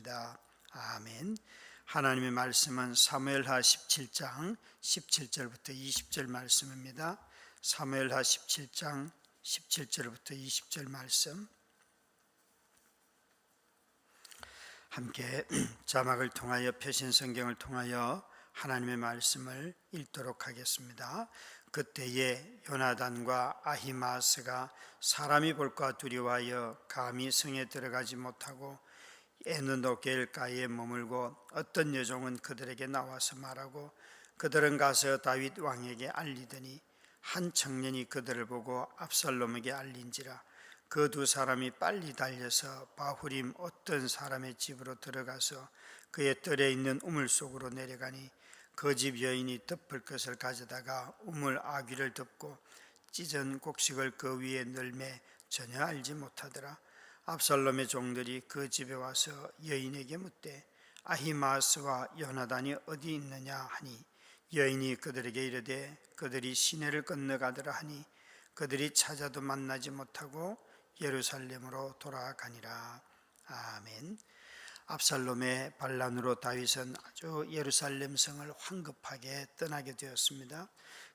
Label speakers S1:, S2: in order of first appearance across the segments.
S1: 하겠습니다. 아멘. 하나님의 말씀은 사무엘하 17장 17절부터 20절 말씀입니다. 사무엘하 17장 17절부터 20절 말씀 함께 자막을 통하여 표신성경을 통하여 하나님의 말씀을 읽도록 하겠습니다. 그때에 요나단과 아히마아스가 사람이 볼까 두려워하여 감히 성에 들어가지 못하고 에느노겔가에 머물고 어떤 여종은 그들에게 나와서 말하고 그들은 가서 다윗 왕에게 알리더니 한 청년이 그들을 보고 압살롬에게 알린지라. 그 두 사람이 빨리 달려서 바후림 어떤 사람의 집으로 들어가서 그의 뜰에 있는 우물 속으로 내려가니 그 집 여인이 덮을 것을 가져다가 우물 아귀를 덮고 찢은 곡식을 그 위에 널매 전혀 알지 못하더라. 압살롬의 종들이 그 집에 와서 여인에게 묻되 아히마아스와 요나단이 어디 있느냐 하니 여인이 그들에게 이르되 그들이 시내를 건너가더라 하니 그들이 찾아도 만나지 못하고 예루살렘으로 돌아가니라. 아멘. 압살롬의 반란으로 다윗은 아주 예루살렘 성을 황급하게 떠나게 되었습니다.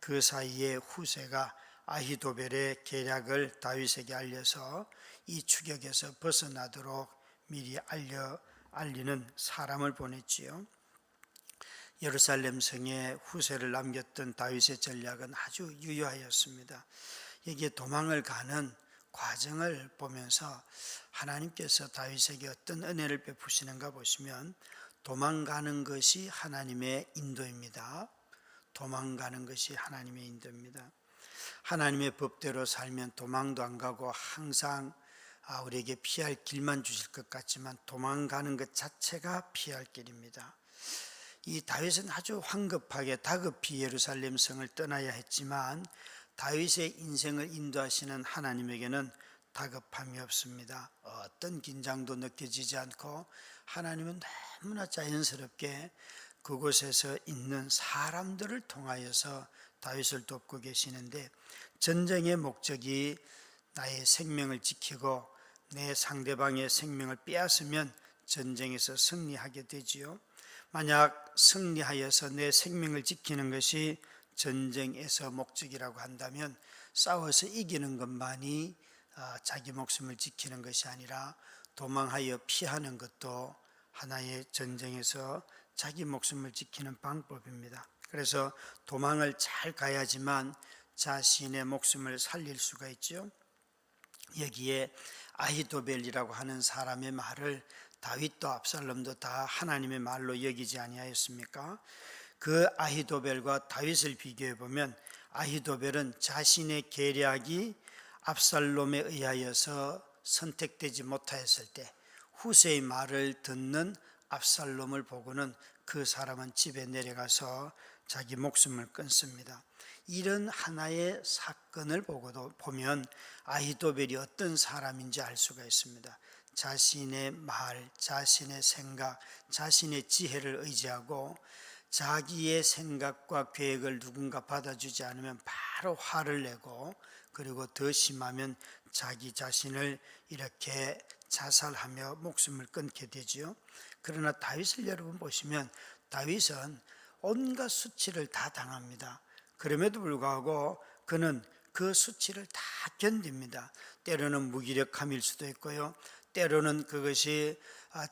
S1: 그 사이에 후세가 아히도벨의 계략을 다윗에게 알려서 이 추격에서 벗어나도록 미리 알리는 사람을 보냈지요. 예루살렘 성에 후세를 남겼던 다윗의 전략은 아주 유효하였습니다. 여기에 도망을 가는 과정을 보면서 하나님께서 다윗에게 어떤 은혜를 베푸시는가 보시면 도망가는 것이 하나님의 인도입니다. 도망가는 것이 하나님의 인도입니다. 하나님의 법대로 살면 도망도 안 가고 항상 우리에게 피할 길만 주실 것 같지만 도망가는 것 자체가 피할 길입니다. 이 다윗은 아주 황급하게 다급히 예루살렘 성을 떠나야 했지만 다윗의 인생을 인도하시는 하나님에게는 다급함이 없습니다. 어떤 긴장도 느껴지지 않고 하나님은 너무나 자연스럽게 그곳에서 있는 사람들을 통하여서 다윗을 돕고 계시는데 전쟁의 목적이 나의 생명을 지키고 내 상대방의 생명을 빼앗으면 전쟁에서 승리하게 되지요. 만약 승리하여서 내 생명을 지키는 것이 전쟁에서 목적이라고 한다면 싸워서 이기는 것만이 자기 목숨을 지키는 것이 아니라 도망하여 피하는 것도 하나의 전쟁에서 자기 목숨을 지키는 방법입니다. 그래서 도망을 잘 가야지만 자신의 목숨을 살릴 수가 있죠. 여기에 아히도벨이라고 하는 사람의 말을 다윗도 압살롬도 다 하나님의 말로 여기지 아니하였습니까? 그 아히도벨과 다윗을 비교해 보면 아히도벨은 자신의 계략이 압살롬에 의하여서 선택되지 못하였을 때 후세의 말을 듣는 압살롬을 보고는 그 사람은 집에 내려가서 자기 목숨을 끊습니다. 이런 하나의 사건을 보면 아히도벨이 어떤 사람인지 알 수가 있습니다. 자신의 말, 자신의 생각, 자신의 지혜를 의지하고 자기의 생각과 계획을 누군가 받아주지 않으면 바로 화를 내고 그리고 더 심하면 자기 자신을 이렇게 자살하며 목숨을 끊게 되지요. 그러나 다윗을 여러분 보시면 다윗은 온갖 수치를 다 당합니다. 그럼에도 불구하고 그는 그 수치를 다 견딥니다. 때로는 무기력함일 수도 있고요. 때로는 그것이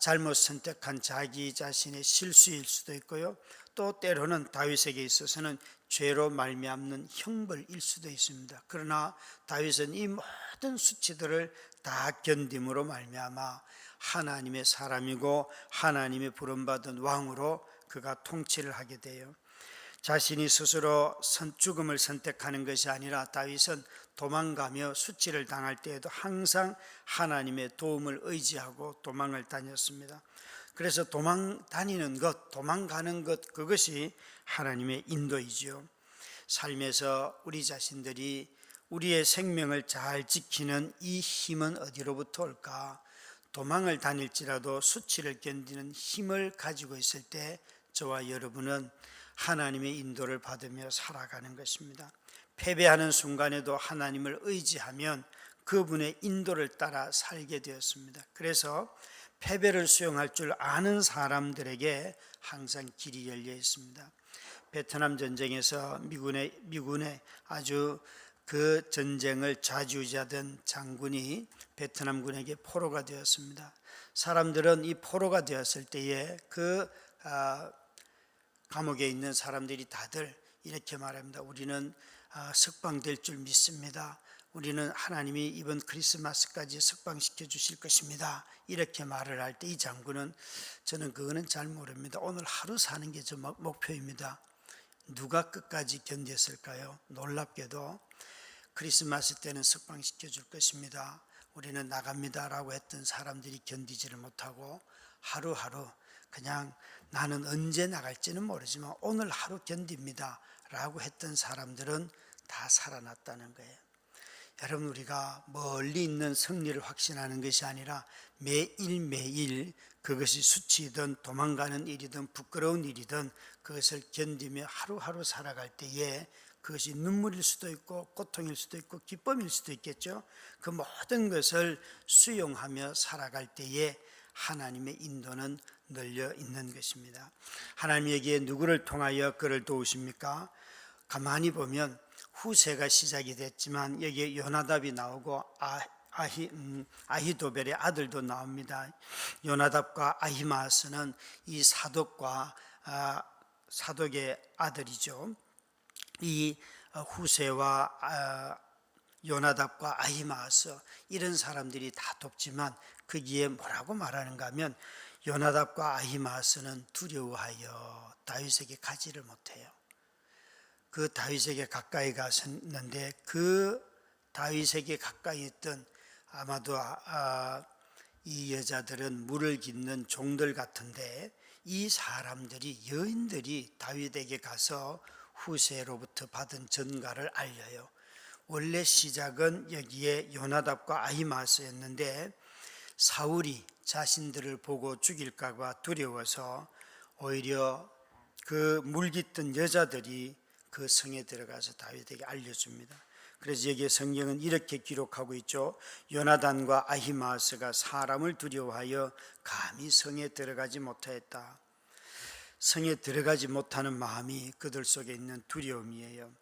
S1: 잘못 선택한 자기 자신의 실수일 수도 있고요. 또 때로는 다윗에게 있어서는 죄로 말미암는 형벌일 수도 있습니다. 그러나 다윗은 이 모든 수치들을 다 견딤으로 말미암아 하나님의 사람이고 하나님의 부름받은 왕으로 그가 통치를 하게 돼요. 자신이 스스로 죽음을 선택하는 것이 아니라 다윗은 도망가며 수치를 당할 때에도 항상 하나님의 도움을 의지하고 도망을 다녔습니다. 그래서 도망다니는 것, 도망가는 것, 그것이 하나님의 인도이지요. 삶에서 우리 자신들이 우리의 생명을 잘 지키는 이 힘은 어디로부터 올까? 도망을 다닐지라도 수치를 견디는 힘을 가지고 있을 때 저와 여러분은 하나님의 인도를 받으며 살아가는 것입니다. 패배하는 순간에도 하나님을 의지하면 그분의 인도를 따라 살게 되었습니다. 그래서 패배를 수용할 줄 아는 사람들에게 항상 길이 열려 있습니다. 베트남 전쟁에서 미군의 아주 그 전쟁을 좌지우지하던 장군이 베트남군에게 포로가 되었습니다. 사람들은 이 포로가 되었을 때에 그 감옥에 있는 사람들이 다들 이렇게 말합니다. 우리는 석방될 줄 믿습니다. 우리는 하나님이 이번 크리스마스까지 석방시켜 주실 것입니다. 이렇게 말을 할 때 이 장군은 저는 그거는 잘 모릅니다. 오늘 하루 사는 게 저 목표입니다. 누가 끝까지 견뎠을까요? 놀랍게도 크리스마스 때는 석방시켜 줄 것입니다. 우리는 나갑니다 라고 했던 사람들이 견디지를 못하고 하루하루 그냥 나는 언제 나갈지는 모르지만 오늘 하루 견딥니다 라고 했던 사람들은 다 살아났다는 거예요. 여러분, 우리가 멀리 있는 승리를 확신하는 것이 아니라 매일매일 그것이 수치이든 도망가는 일이든 부끄러운 일이든 그것을 견디며 하루하루 살아갈 때에 그것이 눈물일 수도 있고 고통일 수도 있고 기쁨일 수도 있겠죠. 그 모든 것을 수용하며 살아갈 때에 하나님의 인도는 널려 있는 것입니다. 하나님이 여기에 누구를 통하여 그를 도우십니까? 가만히 보면 후세가 시작이 됐지만 여기에 요나답이 나오고 아히도벨의 아들도 나옵니다. 요나답과 아히마스는 이 사독의 아들이죠. 이 후세와 요나답과 아히마스 이런 사람들이 다 돕지만 거기에 뭐라고 말하는가 하면 요나답과 아히마스는 두려워하여 다윗에게 가지를 못해요. 그 다윗에게 가까이 갔는데 그 다윗에게 가까이 있던 아마도 이 여자들은 물을 깃는 종들 같은데 이 사람들이 여인들이 다윗에게 가서 후세로부터 받은 전가를 알려요. 원래 시작은 여기에 요나답과 아히마스였는데 사울이 자신들을 보고 죽일까 봐 두려워서 오히려 그 물깃던 여자들이 그 성에 들어가서 다윗에게 알려줍니다. 그래서 여기에 성경은 이렇게 기록하고 있죠. 요나단과 아히마스가 사람을 두려워하여 감히 성에 들어가지 못하였다. 성에 들어가지 못하는 마음이 그들 속에 있는 두려움이에요.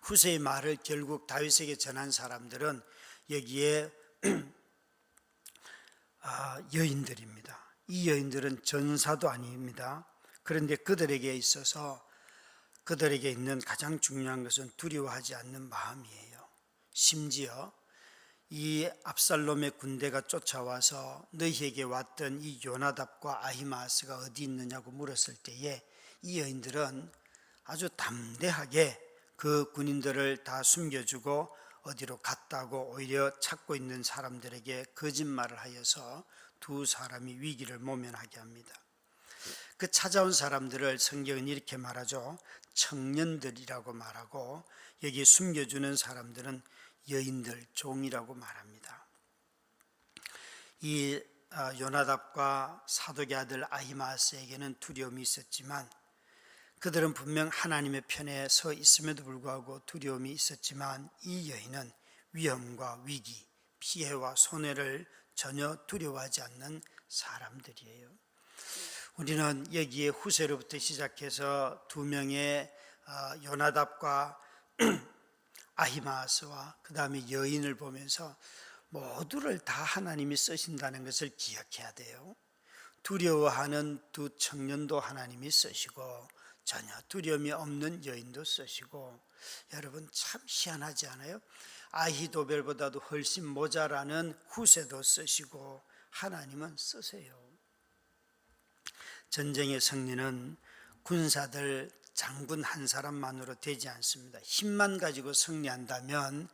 S1: 후세의 말을 결국 다윗에게 전한 사람들은 여기에 여인들입니다. 이 여인들은 전사도 아닙니다. 그런데 그들에게 있어서 그들에게 있는 가장 중요한 것은 두려워하지 않는 마음이에요. 심지어 이 압살롬의 군대가 쫓아와서 너희에게 왔던 이 요나답과 아히마스가 어디 있느냐고 물었을 때에 이 여인들은 아주 담대하게 그 군인들을 다 숨겨주고 어디로 갔다고 오히려 찾고 있는 사람들에게 거짓말을 하여서 두 사람이 위기를 모면하게 합니다. 그 찾아온 사람들을 성경은 이렇게 말하죠. 청년들이라고 말하고 여기 숨겨주는 사람들은 여인들, 종이라고 말합니다. 이 요나답과 사독의 아들 아히마스에게는 두려움이 있었지만 그들은 분명 하나님의 편에 서 있음에도 불구하고 두려움이 있었지만 이 여인은 위험과 위기, 피해와 손해를 전혀 두려워하지 않는 사람들이에요. 우리는 여기에 후세로부터 시작해서 두 명의 요나답과 아히마스와 그 다음에 여인을 보면서 모두를 다 하나님이 쓰신다는 것을 기억해야 돼요. 두려워하는 두 청년도 하나님이 쓰시고 전혀 두려움이 없는 여인도 쓰시고, 여러분 참 희한하지 않아요? 아히도벨보다도 훨씬 모자라는 후세도 쓰시고 하나님은 쓰세요. 전쟁의 승리는 군사들 장군 한 사람만으로 되지 않습니다. 힘만 가지고 승리한다면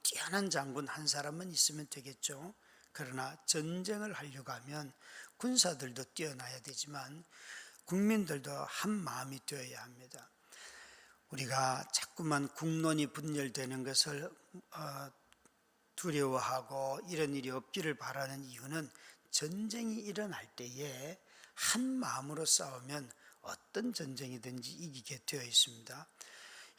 S1: 뛰어난 장군 한 사람만 있으면 되겠죠. 그러나 전쟁을 하려고 하면 군사들도 뛰어나야 되지만 국민들도 한 마음이 되어야 합니다. 우리가 자꾸만 국론이 분열되는 것을 두려워하고 이런 일이 없기를 바라는 이유는 전쟁이 일어날 때에 한 마음으로 싸우면 어떤 전쟁이든지 이기게 되어 있습니다.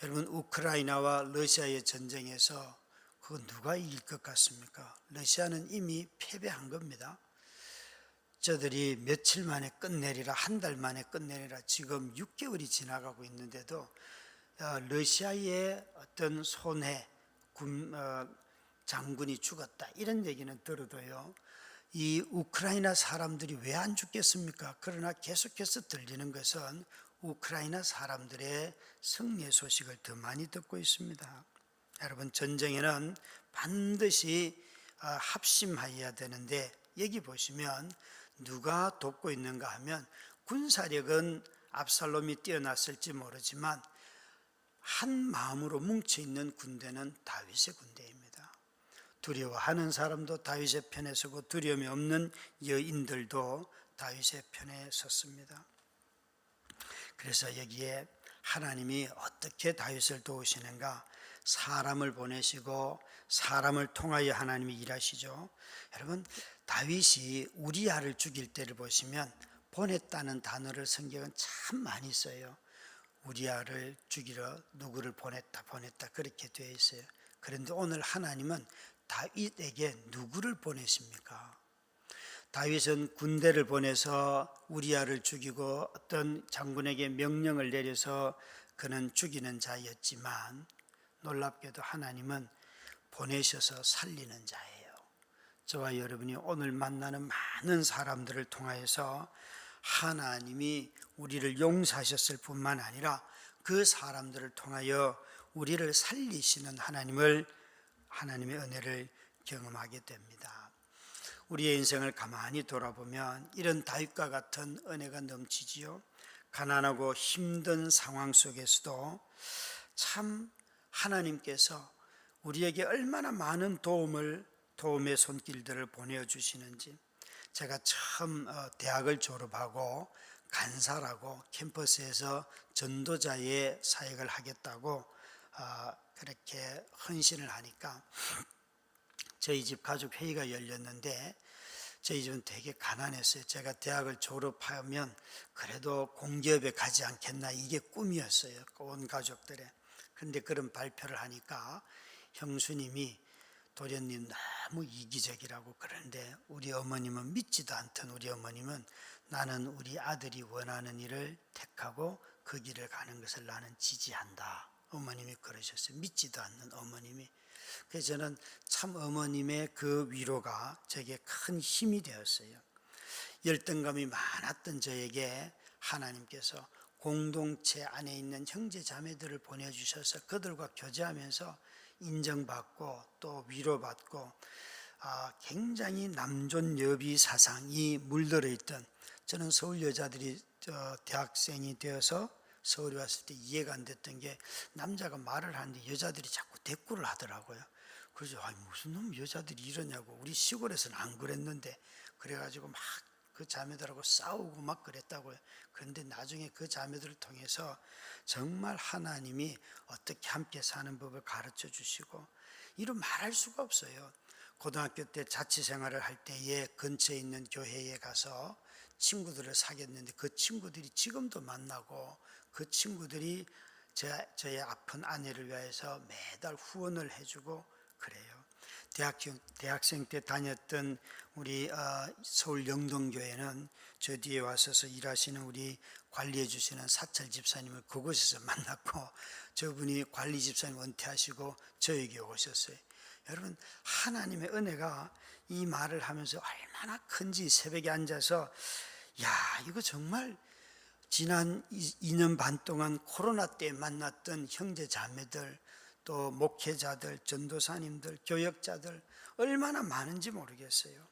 S1: 여러분, 우크라이나와 러시아의 전쟁에서 그거 누가 이길 것 같습니까? 러시아는 이미 패배한 겁니다. 저들이 며칠 만에 끝내리라, 한 달 만에 끝내리라, 지금 6개월이 지나가고 있는데도 러시아의 어떤 손해 장군이 죽었다 이런 얘기는 들어도요, 이 우크라이나 사람들이 왜 안 죽겠습니까? 그러나 계속해서 들리는 것은 우크라이나 사람들의 승리의 소식을 더 많이 듣고 있습니다. 여러분, 전쟁에는 반드시 합심하여야 되는데, 여기 보시면 누가 돕고 있는가 하면, 군사력은 압살롬이 뛰어났을지 모르지만 한 마음으로 뭉쳐있는 군대는 다윗의 군대입니다. 두려워하는 사람도 다윗의 편에 서고 두려움이 없는 여인들도 다윗의 편에 섰습니다. 그래서 여기에 하나님이 어떻게 다윗을 도우시는가? 사람을 보내시고 사람을 통하여 하나님이 일하시죠. 여러분, 다윗이 우리아를 죽일 때를 보시면 보냈다는 단어를 성경은 참 많이 써요. 우리아를 죽이러 누구를 보냈다 그렇게 되어 있어요. 그런데 오늘 하나님은 다윗에게 누구를 보내십니까? 다윗은 군대를 보내서 우리아를 죽이고 어떤 장군에게 명령을 내려서 그는 죽이는 자였지만, 놀랍게도 하나님은 보내셔서 살리는 자예요. 저와 여러분이 오늘 만나는 많은 사람들을 통하여서 하나님이 우리를 용서하셨을 뿐만 아니라 그 사람들을 통하여 우리를 살리시는 하나님의 은혜를 경험하게 됩니다. 우리의 인생을 가만히 돌아보면 이런 다윗과 같은 은혜가 넘치지요. 가난하고 힘든 상황 속에서도 참 하나님께서 우리에게 얼마나 많은 도움의 손길들을 보내주시는지. 제가 처음 대학을 졸업하고 간사라고 캠퍼스에서 전도자의 사역을 하겠다고 그렇게 헌신을 하니까 저희 집 가족 회의가 열렸는데, 저희 집은 되게 가난했어요. 제가 대학을 졸업하면 그래도 공기업에 가지 않겠나, 이게 꿈이었어요, 온 가족들의. 그런데 그런 발표를 하니까 형수님이, 도련님 너무 이기적이라고 그러는데, 우리 어머님은 믿지도 않던 우리 어머님은 나는 우리 아들이 원하는 일을 택하고 그 길을 가는 것을 나는 지지한다, 어머님이 그러셨어요. 믿지도 않는 어머님이. 그래서 저는 참 어머님의 그 위로가 제게 큰 힘이 되었어요. 열등감이 많았던 저에게 하나님께서 공동체 안에 있는 형제 자매들을 보내주셔서 그들과 교제하면서 인정받고 또 위로받고, 굉장히 남존여비 사상이 물들어 있던, 저는 서울 여자들이 대학생이 되어서 서울에 왔을 때 이해가 안 됐던 게, 남자가 말을 하는데 여자들이 자꾸 대꾸를 하더라고요. 그래서 무슨 놈 여자들이 이러냐고, 우리 시골에서는 안 그랬는데, 그래가지고 막 그 자매들하고 싸우고 막 그랬다고요. 그런데 나중에 그 자매들을 통해서 정말 하나님이 어떻게 함께 사는 법을 가르쳐 주시고, 이루 말할 수가 없어요. 고등학교 때 자취생활을 할 때에 근처에 있는 교회에 가서 친구들을 사귀었는데, 그 친구들이 지금도 만나고, 그 친구들이 저의 아픈 아내를 위해서 매달 후원을 해주고 그래요. 대학생 때 다녔던 우리 서울 영동교회는 저 뒤에 와서서 일하시는 우리 관리해 주시는 사찰 집사님을 그곳에서 만났고, 저분이 관리 집사님 은퇴하시고 저에게 오셨어요. 여러분, 하나님의 은혜가, 이 말을 하면서 얼마나 큰지 새벽에 앉아서, 이거 정말 지난 2년 반 동안 코로나 때 만났던 형제 자매들, 또 목회자들, 전도사님들, 교역자들 얼마나 많은지 모르겠어요.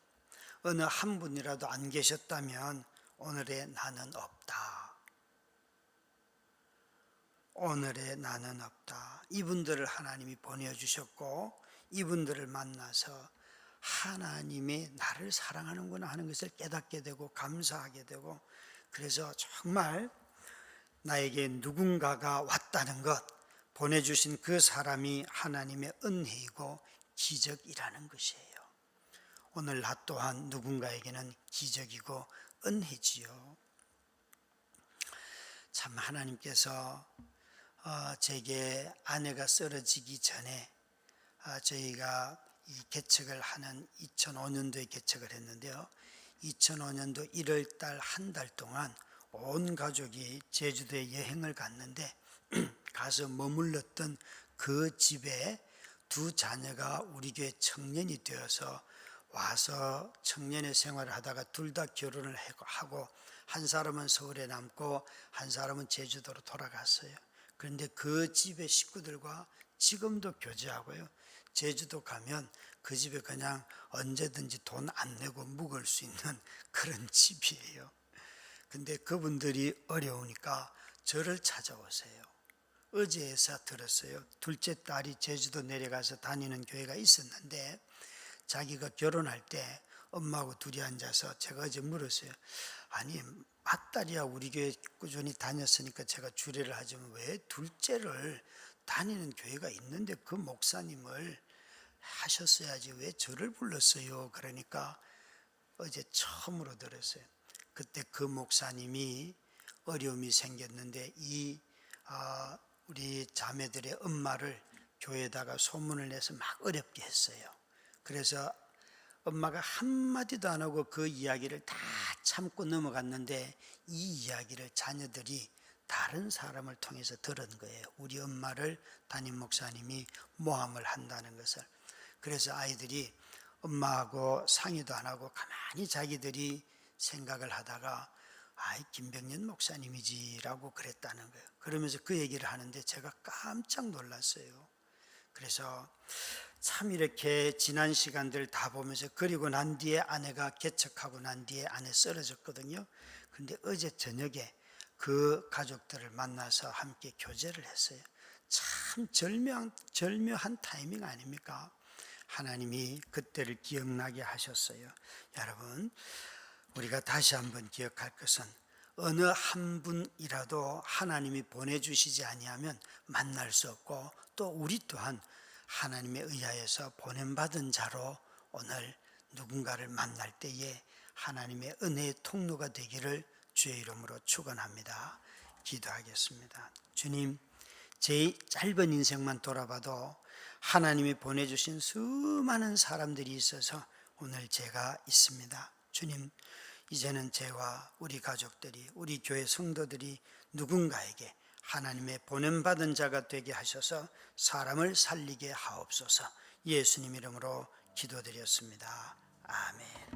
S1: 어느 한 분이라도 안 계셨다면 오늘의 나는 없다. 오늘의 나는 없다. 이분들을 하나님이 보내주셨고, 이분들을 만나서 하나님이 나를 사랑하는구나 하는 것을 깨닫게 되고 감사하게 되고, 그래서 정말 나에게 누군가가 왔다는 것, 보내주신 그 사람이 하나님의 은혜이고 기적이라는 것이에요. 오늘 나 또한 누군가에게는 기적이고 은혜지요. 참 하나님께서 제게 아내가 쓰러지기 전에 저희가 이 개척을 하는 2005년도에 개척을 했는데요, 2005년도 1월달 한 달 동안 온 가족이 제주도에 여행을 갔는데 가서 머물렀던 그 집에 두 자녀가 우리 교회 청년이 되어서 와서 청년의 생활을 하다가 둘 다 결혼을 하고 한 사람은 서울에 남고 한 사람은 제주도로 돌아갔어요. 그런데 그 집의 식구들과 지금도 교제하고요. 제주도 가면 그 집에 그냥 언제든지 돈 안 내고 묵을 수 있는 그런 집이에요. 근데 그분들이 어려우니까 저를 찾아오세요. 어제에서 들었어요. 둘째 딸이 제주도 내려가서 다니는 교회가 있었는데 자기가 결혼할 때 엄마하고 둘이 앉아서 제가 어제 물었어요. 아니 맏딸이야 우리 교회 꾸준히 다녔으니까 제가 주례를 하지만 왜 둘째를 다니는 교회가 있는데 그 목사님을 하셨어야지 왜 저를 불렀어요. 그러니까 어제 처음으로 들었어요. 그때 그 목사님이 어려움이 생겼는데 우리 자매들의 엄마를 교회에다가 소문을 내서 막 어렵게 했어요. 그래서 엄마가 한마디도 안 하고 그 이야기를 다 참고 넘어갔는데 이 이야기를 자녀들이 다른 사람을 통해서 들은 거예요. 우리 엄마를 담임 목사님이 모함을 한다는 것을. 그래서 아이들이 엄마하고 상의도 안 하고 가만히 자기들이 생각을 하다가 김병년 목사님이지라고 그랬다는 거예요. 그러면서 그 얘기를 하는데 제가 깜짝 놀랐어요. 그래서 참 이렇게 지난 시간들 다 보면서 그리고 난 뒤에 아내가 개척하고 난 뒤에 아내 쓰러졌거든요. 그런데 어제 저녁에 그 가족들을 만나서 함께 교제를 했어요. 참 절묘한 타이밍 아닙니까? 하나님이 그때를 기억나게 하셨어요. 여러분, 우리가 다시 한번 기억할 것은 어느 한 분이라도 하나님이 보내주시지 아니하면 만날 수 없고 또 우리 또한 하나님에 의하여서 보냄받은 자로 오늘 누군가를 만날 때에 하나님의 은혜의 통로가 되기를 주의 이름으로 축원합니다. 기도하겠습니다. 주님, 제 짧은 인생만 돌아봐도 하나님이 보내주신 수많은 사람들이 있어서 오늘 제가 있습니다. 주님, 이제는 저와 우리 가족들이, 우리 교회 성도들이 누군가에게 하나님의 보냄받은 자가 되게 하셔서 사람을 살리게 하옵소서. 예수님 이름으로 기도드렸습니다. 아멘.